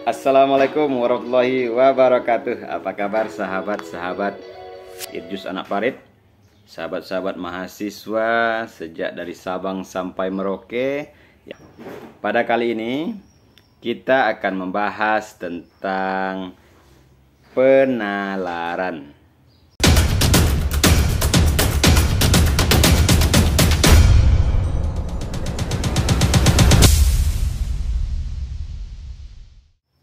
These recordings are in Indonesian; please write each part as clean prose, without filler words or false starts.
Assalamualaikum warahmatullahi wabarakatuh. Apa kabar sahabat-sahabat Irjus Anak Farid, sahabat-sahabat mahasiswa sejak dari Sabang sampai Merauke ya. Pada kali ini kita akan membahas tentang penalaran.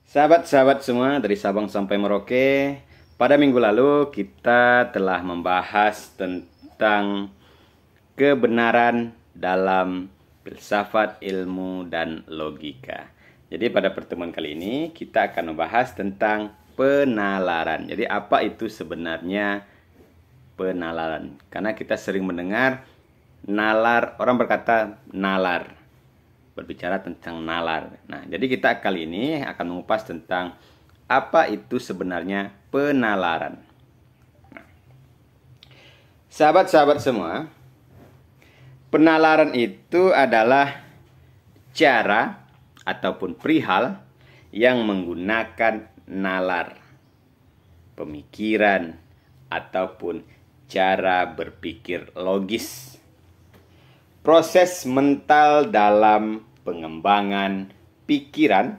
Sahabat-sahabat semua dari Sabang sampai Merauke, pada minggu lalu kita telah membahas tentang kebenaran dalam filsafat, ilmu, dan logika. Jadi pada pertemuan kali ini kita akan membahas tentang penalaran. Jadi apa itu sebenarnya penalaran? Karena kita sering mendengar nalar, orang berkata nalar, berbicara tentang nalar. Nah, jadi kita kali ini akan mengupas tentang apa itu sebenarnya penalaran. Nah, sahabat-sahabat semua, penalaran itu adalah cara ataupun perihal yang menggunakan nalar, pemikiran, ataupun cara berpikir logis. Proses mental dalam pengembangan pikiran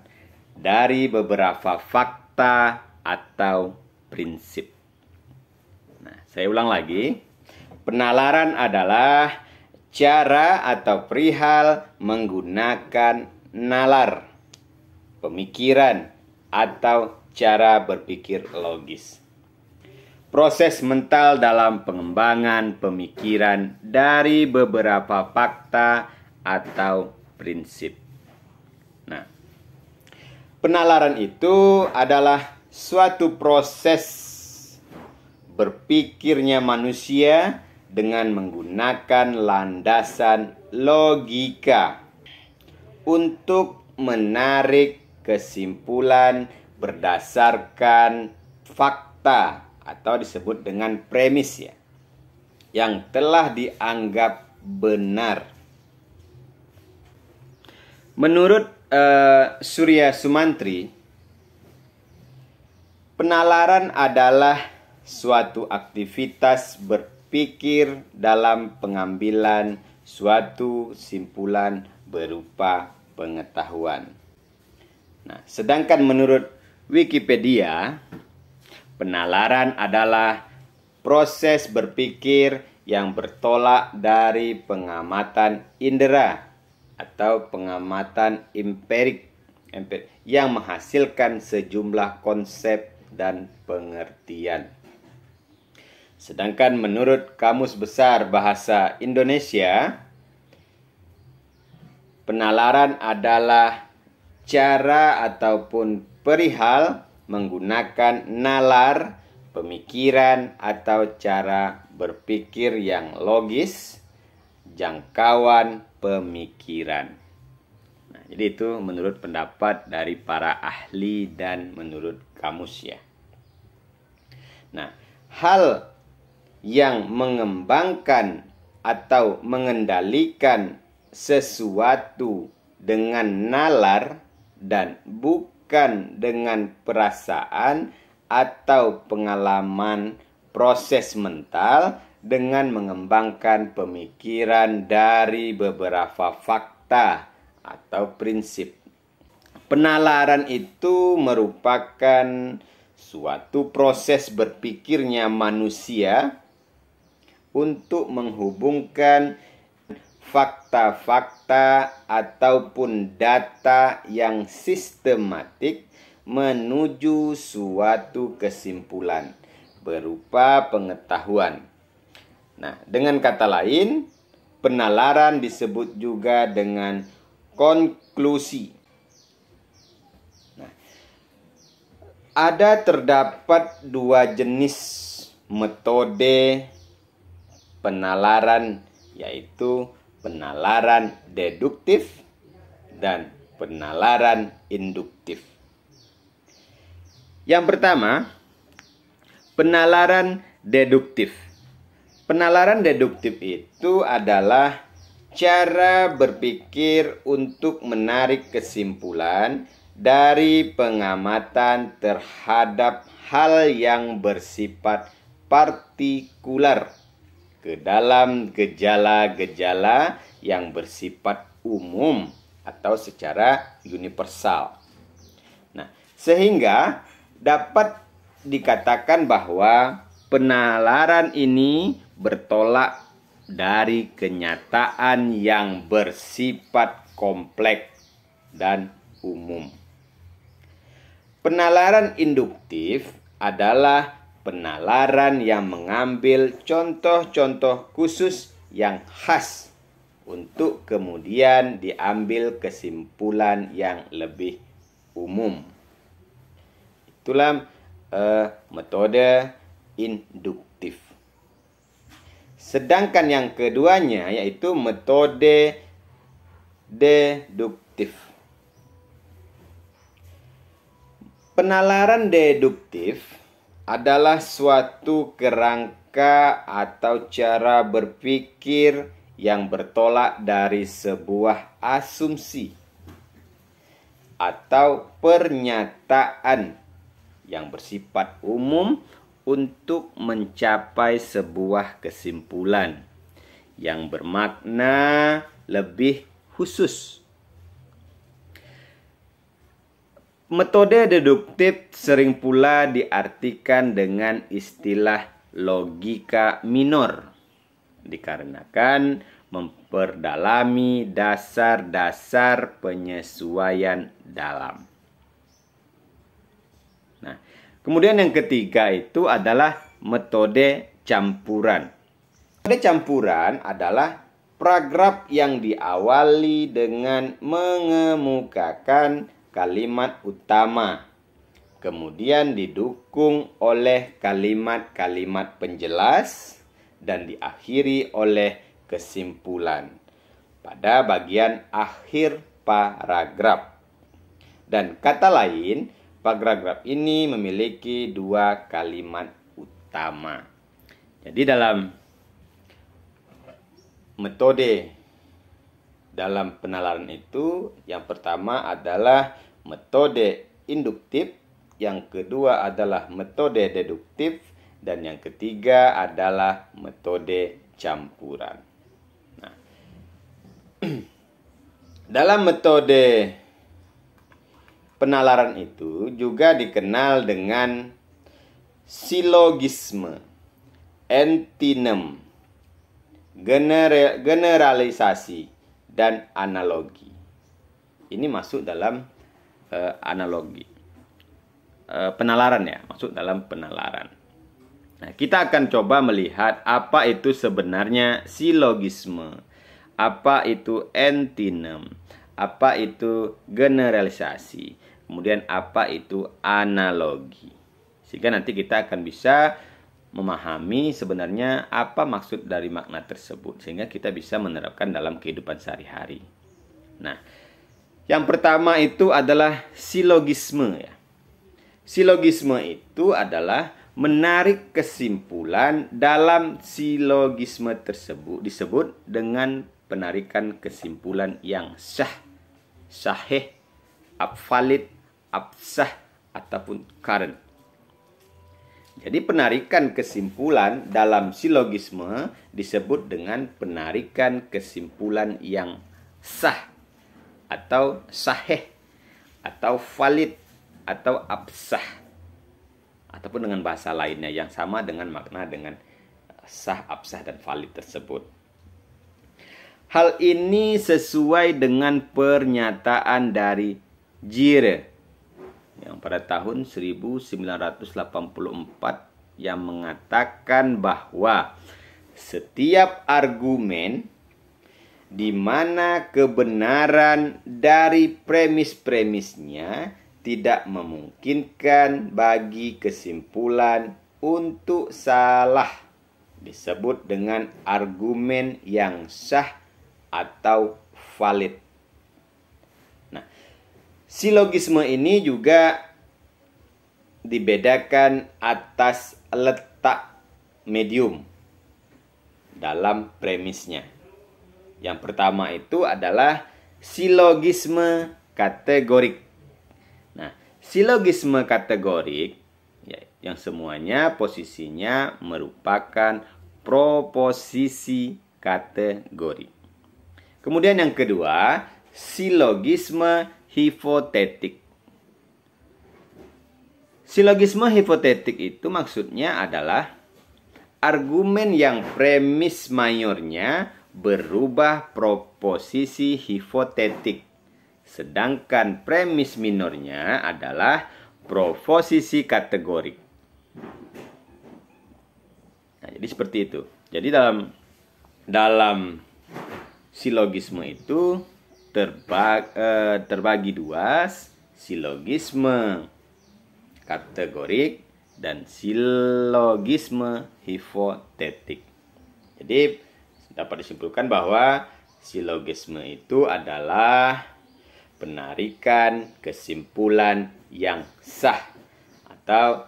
dari beberapa fakta atau prinsip. Nah, saya ulang lagi. Penalaran adalah cara atau perihal menggunakan nalar, pemikiran, atau cara berpikir logis. Proses mental dalam pengembangan pemikiran dari beberapa fakta atau prinsip. Nah, penalaran itu adalah suatu proses berpikirnya manusia dengan menggunakan landasan logika untuk menarik kesimpulan berdasarkan fakta atau disebut dengan premis ya, yang telah dianggap benar. Menurut Surya Sumantri, penalaran adalah suatu aktivitas berpikir dalam pengambilan suatu simpulan berupa pengetahuan. Nah, sedangkan menurut Wikipedia, penalaran adalah proses berpikir yang bertolak dari pengamatan indera atau pengamatan empirik yang menghasilkan sejumlah konsep dan pengertian. Sedangkan menurut Kamus Besar Bahasa Indonesia, penalaran adalah cara ataupun perihal menggunakan nalar, pemikiran, atau cara berpikir yang logis, jangkauan pemikiran. Nah, jadi itu menurut pendapat dari para ahli dan menurut kamus ya. Nah, hal yang mengembangkan atau mengendalikan sesuatu dengan nalar dan bukan dengan perasaan atau pengalaman proses mental dengan mengembangkan pemikiran dari beberapa fakta atau prinsip. Penalaran itu merupakan suatu proses berpikirnya manusia untuk menghubungkan fakta-fakta ataupun data yang sistematik menuju suatu kesimpulan berupa pengetahuan. Nah, dengan kata lain, penalaran disebut juga dengan konklusi. Nah, terdapat dua jenis metode penalaran, yaitu penalaran deduktif dan penalaran induktif. Yang pertama, penalaran deduktif. Penalaran deduktif itu adalah cara berpikir untuk menarik kesimpulan dari pengamatan terhadap hal yang bersifat partikular ke dalam gejala-gejala yang bersifat umum atau secara universal. Nah, sehingga dapat dikatakan bahwa penalaran ini bertolak dari kenyataan yang bersifat kompleks dan umum. Penalaran induktif adalah penalaran yang mengambil contoh-contoh khusus yang khas untuk kemudian diambil kesimpulan yang lebih umum. Itulah metode induktif. Sedangkan yang keduanya yaitu metode deduktif. Penalaran deduktif adalah suatu kerangka atau cara berpikir yang bertolak dari sebuah asumsi atau pernyataan yang bersifat umum untuk mencapai sebuah kesimpulan yang bermakna lebih khusus. Metode deduktif sering pula diartikan dengan istilah logika minor, dikarenakan memperdalami dasar-dasar penyesuaian dalam. Nah, kemudian yang ketiga itu adalah metode campuran. Metode campuran adalah paragraf yang diawali dengan mengemukakan kalimat utama, kemudian didukung oleh kalimat-kalimat penjelas, dan diakhiri oleh kesimpulan pada bagian akhir paragraf. Dan kata lain, paragraf ini memiliki dua kalimat utama. Jadi dalam metode dalam penalaran itu, yang pertama adalah metode induktif, yang kedua adalah metode deduktif, dan yang ketiga adalah metode campuran. Nah, dalam metode penalaran itu juga dikenal dengan silogisme, antinem, generalisasi, dan analogi. Ini masuk dalam analogi. Penalaran ya, masuk dalam penalaran. Nah, kita akan coba melihat apa itu sebenarnya silogisme, apa itu antinem, apa itu generalisasi, kemudian apa itu analogi. Sehingga nanti kita akan bisa memahami sebenarnya apa maksud dari makna tersebut, sehingga kita bisa menerapkan dalam kehidupan sehari-hari. Nah, yang pertama itu adalah silogisme ya. Silogisme itu adalah menarik kesimpulan. Dalam silogisme tersebut disebut dengan penarikan kesimpulan yang sah, sahih, valid, absah, ataupun current. Jadi penarikan kesimpulan dalam silogisme disebut dengan penarikan kesimpulan yang sah, atau sahih, atau valid, atau absah, ataupun dengan bahasa lainnya yang sama dengan makna dengan sah, absah, dan valid tersebut. Hal ini sesuai dengan pernyataan dari Gire yang pada tahun 1984 yang mengatakan bahwa setiap argumen di mana kebenaran dari premis-premisnya tidak memungkinkan bagi kesimpulan untuk salah disebut dengan argumen yang sah atau valid. Nah, silogisme ini juga dibedakan atas letak medium dalam premisnya. Yang pertama itu adalah silogisme kategorik. silogisme kategorik, ya, yang semuanya posisinya merupakan proposisi kategorik. Kemudian yang kedua, silogisme hipotetik. Silogisme hipotetik itu maksudnya adalah argumen yang premis mayornya berubah proposisi hipotetik, sedangkan premis minornya adalah proposisi kategorik. Nah, jadi seperti itu. Jadi dalam silogisme itu terbagi dua, silogisme kategorik dan silogisme hipotetik. Jadi dapat disimpulkan bahwa silogisme itu adalah penarikan kesimpulan yang sah atau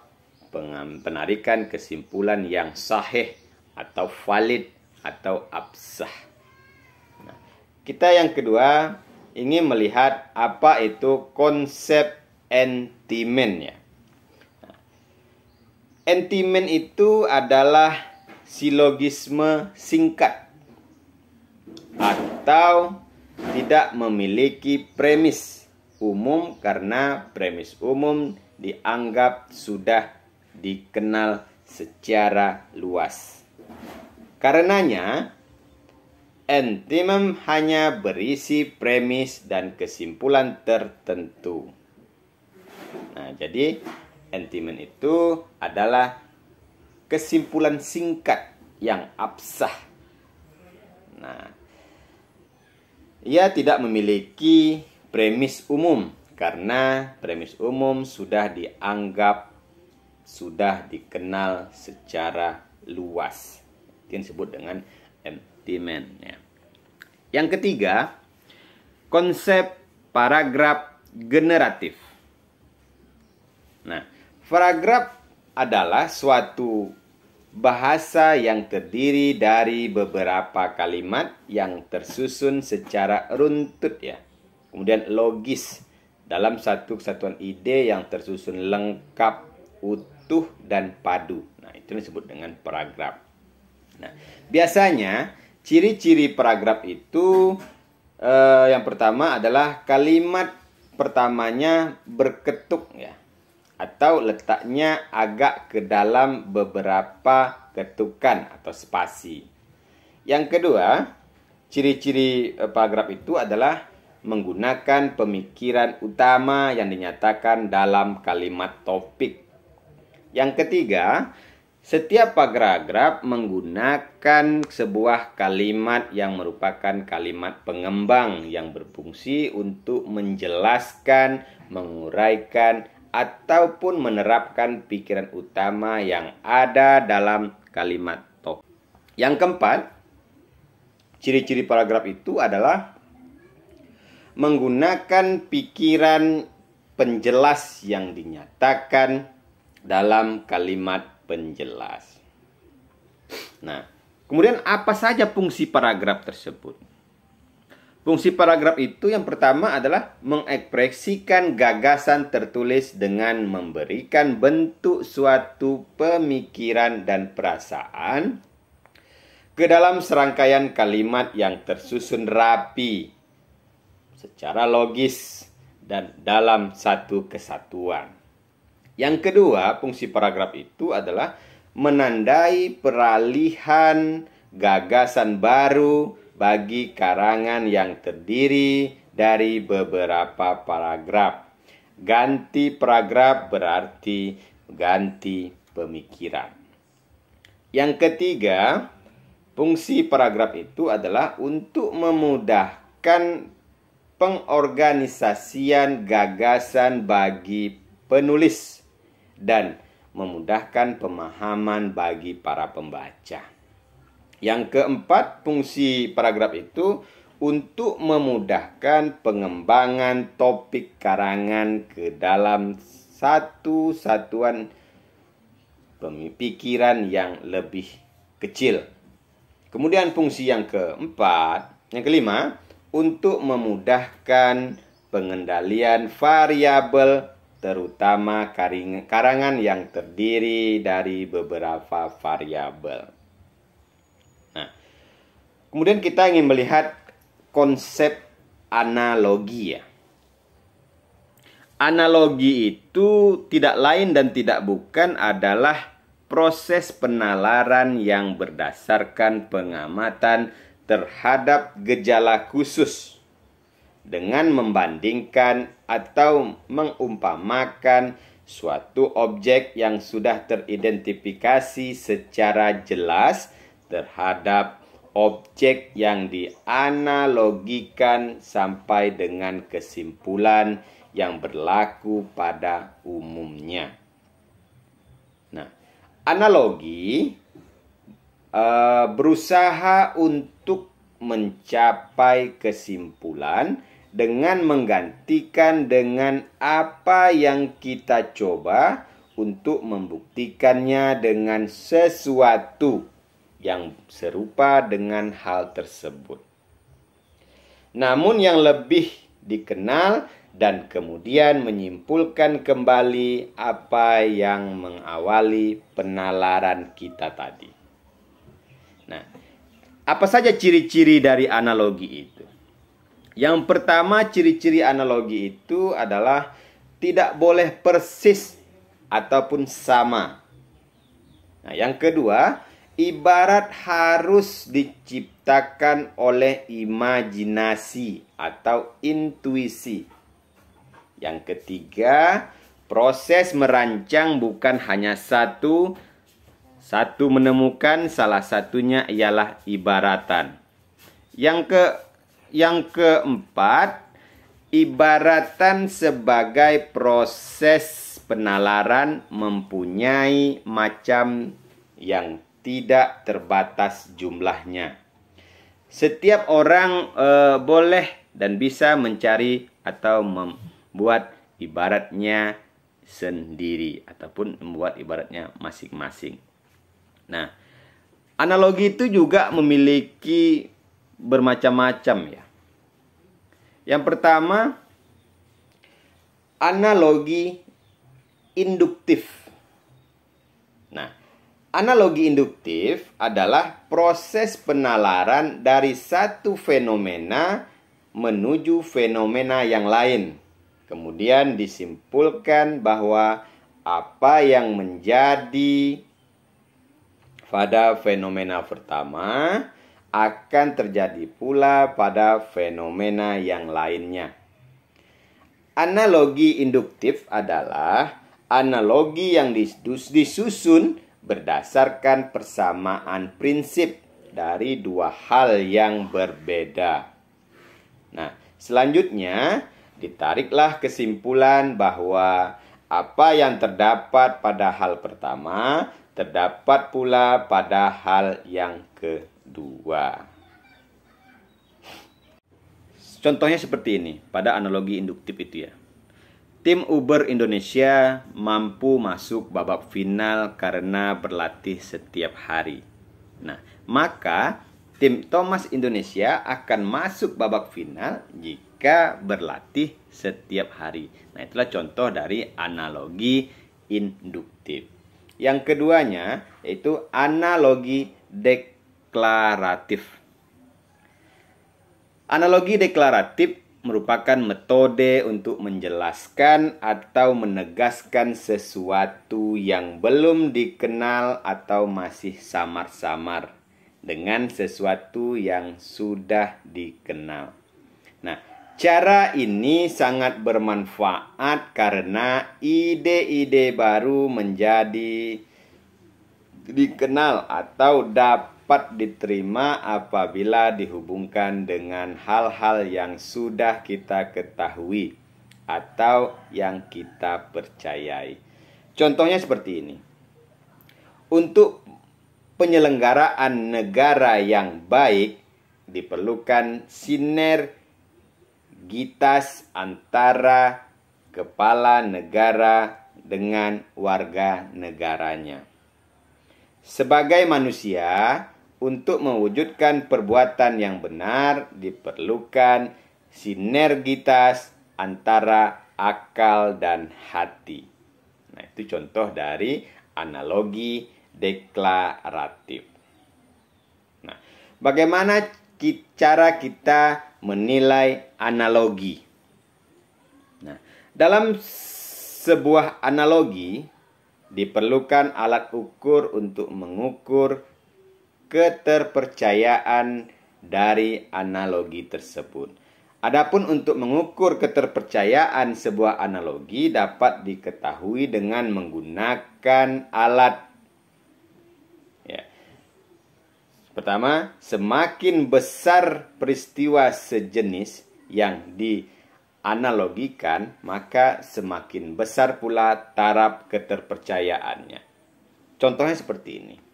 penarikan kesimpulan yang sahih atau valid atau absah. Nah, kita yang kedua ingin melihat apa itu konsep entimen ya. Entimen itu adalah silogisme singkat atau tidak memiliki premis umum karena premis umum dianggap sudah dikenal secara luas. Karenanya, entimen hanya berisi premis dan kesimpulan tertentu. Nah, jadi entimen itu adalah kesimpulan singkat yang absah. Nah, ia tidak memiliki premis umum karena premis umum sudah dianggap sudah dikenal secara luas. Itu yang disebut dengan entimen ya. Yang ketiga, konsep paragraf generatif. Nah, paragraf adalah suatu bahasa yang terdiri dari beberapa kalimat yang tersusun secara runtut ya. Kemudian logis dalam satu kesatuan ide yang tersusun lengkap, utuh dan padu. Nah, itu disebut dengan paragraf. Nah, biasanya ciri-ciri paragraf itu yang pertama adalah kalimat pertamanya berketuk ya, atau letaknya agak ke dalam beberapa ketukan atau spasi. Yang kedua, ciri-ciri paragraf itu adalah menggunakan pemikiran utama yang dinyatakan dalam kalimat topik. Yang ketiga, setiap paragraf menggunakan sebuah kalimat yang merupakan kalimat pengembang yang berfungsi untuk menjelaskan, menguraikan, ataupun menerapkan pikiran utama yang ada dalam kalimat topik. Yang keempat, ciri-ciri paragraf itu adalah menggunakan pikiran penjelas yang dinyatakan dalam kalimat penjelas. Nah, kemudian apa saja fungsi paragraf tersebut? Fungsi paragraf itu yang pertama adalah mengekspresikan gagasan tertulis dengan memberikan bentuk suatu pemikiran dan perasaan ke dalam serangkaian kalimat yang tersusun rapi, secara logis, dan dalam satu kesatuan. Yang kedua, fungsi paragraf itu adalah menandai peralihan gagasan baru bagi karangan yang terdiri dari beberapa paragraf. Ganti paragraf berarti ganti pemikiran. Yang ketiga, fungsi paragraf itu adalah untuk memudahkan pengorganisasian gagasan bagi penulis dan memudahkan pemahaman bagi para pembaca. Yang keempat, fungsi paragraf itu untuk memudahkan pengembangan topik karangan ke dalam satu satuan pemikiran yang lebih kecil. Kemudian fungsi yang kelima, untuk memudahkan pengendalian variabel terutama karangan yang terdiri dari beberapa variabel. Nah, kemudian kita ingin melihat konsep analogi ya. Analogi itu tidak lain dan tidak bukan adalah proses penalaran yang berdasarkan pengamatan terhadap gejala khusus dengan membandingkan atau mengumpamakan suatu objek yang sudah teridentifikasi secara jelas terhadap objek yang dianalogikan sampai dengan kesimpulan yang berlaku pada umumnya. Nah, analogi berusaha untuk mencapai kesimpulan dengan menggantikan dengan apa yang kita coba untuk membuktikannya dengan sesuatu yang serupa dengan hal tersebut. Namun yang lebih dikenal dan kemudian menyimpulkan kembali apa yang mengawali penalaran kita tadi. Nah, apa saja ciri-ciri dari analogi itu? Yang pertama, ciri-ciri analogi itu adalah tidak boleh persis ataupun sama. Nah, yang kedua, ibarat harus diciptakan oleh imajinasi atau intuisi. Yang ketiga, proses merancang bukan hanya satu menemukan, salah satunya ialah ibaratan. Yang keempat, ibaratan sebagai proses penalaran mempunyai macam yang tidak terbatas jumlahnya. Setiap orang boleh dan bisa mencari atau membuat ibaratnya sendiri ataupun membuat ibaratnya masing-masing. Nah, analogi itu juga memiliki bermacam-macam ya. Yang pertama, analogi induktif. Nah, analogi induktif adalah proses penalaran dari satu fenomena menuju fenomena yang lain. Kemudian disimpulkan bahwa apa yang menjadi pada fenomena pertama akan terjadi pula pada fenomena yang lainnya. Analogi induktif adalah analogi yang disusun berdasarkan persamaan prinsip dari dua hal yang berbeda. Nah, selanjutnya ditariklah kesimpulan bahwa apa yang terdapat pada hal pertama terdapat pula pada hal yang kedua. Contohnya seperti ini pada analogi induktif itu ya. Tim Uber Indonesia mampu masuk babak final karena berlatih setiap hari. Nah, maka tim Thomas Indonesia akan masuk babak final jika berlatih setiap hari. Nah, itulah contoh dari analogi induktif. Yang keduanya yaitu analogi deklaratif. Analogi deklaratif merupakan metode untuk menjelaskan atau menegaskan sesuatu yang belum dikenal atau masih samar-samar dengan sesuatu yang sudah dikenal. Nah, cara ini sangat bermanfaat karena ide-ide baru menjadi dikenal atau dapat diterima apabila dihubungkan dengan hal-hal yang sudah kita ketahui atau yang kita percayai. Contohnya seperti ini. Untuk penyelenggaraan negara yang baik diperlukan sinergitas antara kepala negara dengan warga negaranya. Sebagai manusia, untuk mewujudkan perbuatan yang benar diperlukan sinergitas antara akal dan hati. Nah, itu contoh dari analogi deklaratif. Nah, bagaimana cara kita menilai analogi? Nah, dalam sebuah analogi diperlukan alat ukur untuk mengukur keterpercayaan dari analogi tersebut. Adapun untuk mengukur keterpercayaan sebuah analogi dapat diketahui dengan menggunakan alat. Ya. Pertama, semakin besar peristiwa sejenis yang dianalogikan, maka semakin besar pula taraf keterpercayaannya. Contohnya seperti ini.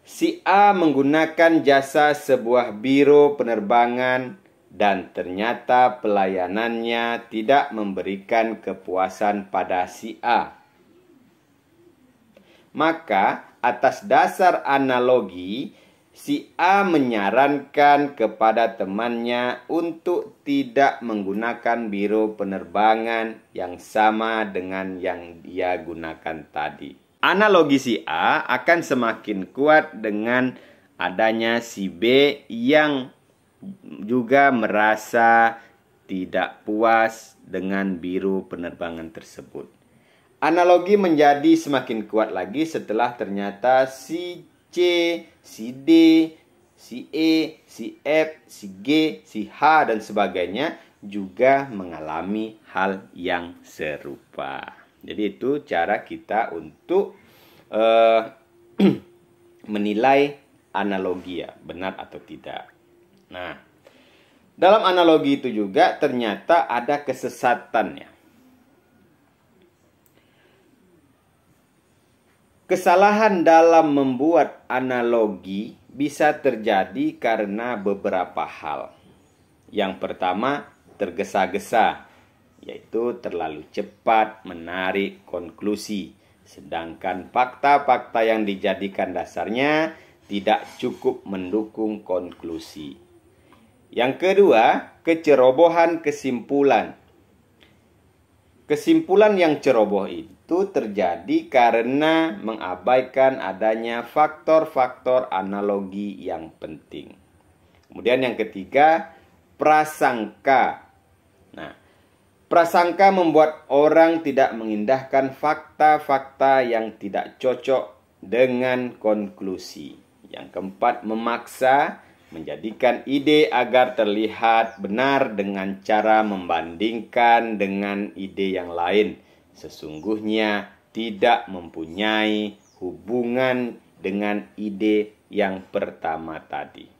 Si A menggunakan jasa sebuah biro penerbangan dan ternyata pelayanannya tidak memberikan kepuasan pada si A. Maka atas dasar analogi, si A menyarankan kepada temannya untuk tidak menggunakan biro penerbangan yang sama dengan yang dia gunakan tadi. Analogi si A akan semakin kuat dengan adanya si B yang juga merasa tidak puas dengan biro penerbangan tersebut. Analogi menjadi semakin kuat lagi setelah ternyata si C, si D, si E, si F, si G, si H, dan sebagainya juga mengalami hal yang serupa. Jadi itu cara kita untuk menilai analogi ya, benar atau tidak. Nah, dalam analogi itu juga ternyata ada kesesatannya. Kesalahan dalam membuat analogi bisa terjadi karena beberapa hal. Yang pertama, tergesa-gesa, yaitu terlalu cepat menarik konklusi, sedangkan fakta-fakta yang dijadikan dasarnya tidak cukup mendukung konklusi. Yang kedua, kecerobohan kesimpulan. Kesimpulan yang ceroboh itu terjadi karena mengabaikan adanya faktor-faktor analogi yang penting. Kemudian yang ketiga, prasangka. Nah, prasangka membuat orang tidak mengindahkan fakta-fakta yang tidak cocok dengan konklusi. Yang keempat, memaksa, menjadikan ide agar terlihat benar dengan cara membandingkan dengan ide yang lain. Sesungguhnya tidak mempunyai hubungan dengan ide yang pertama tadi.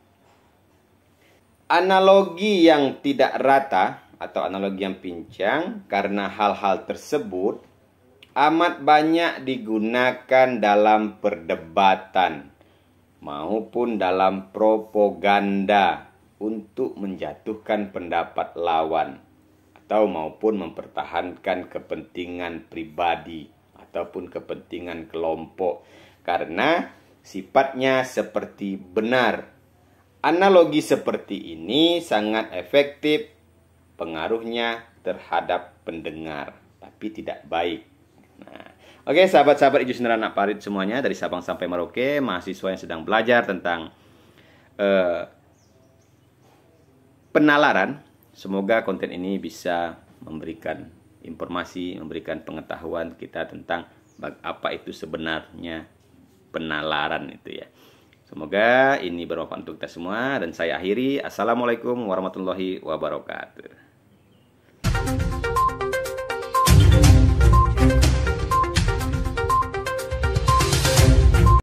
Analogi yang tidak rata atau analogi yang pincang, karena hal-hal tersebut amat banyak digunakan dalam perdebatan maupun dalam propaganda untuk menjatuhkan pendapat lawan atau maupun mempertahankan kepentingan pribadi ataupun kepentingan kelompok, karena sifatnya seperti benar. Analogi seperti ini sangat efektif pengaruhnya terhadap pendengar, tapi tidak baik. Nah, oke, sahabat-sahabat Iju Sendera Anak Parit semuanya, dari Sabang sampai Merauke, mahasiswa yang sedang belajar tentang penalaran. Semoga konten ini bisa memberikan informasi, memberikan pengetahuan kita tentang apa itu sebenarnya penalaran itu ya. Semoga ini bermanfaat untuk kita semua, dan saya akhiri. Assalamualaikum warahmatullahi wabarakatuh.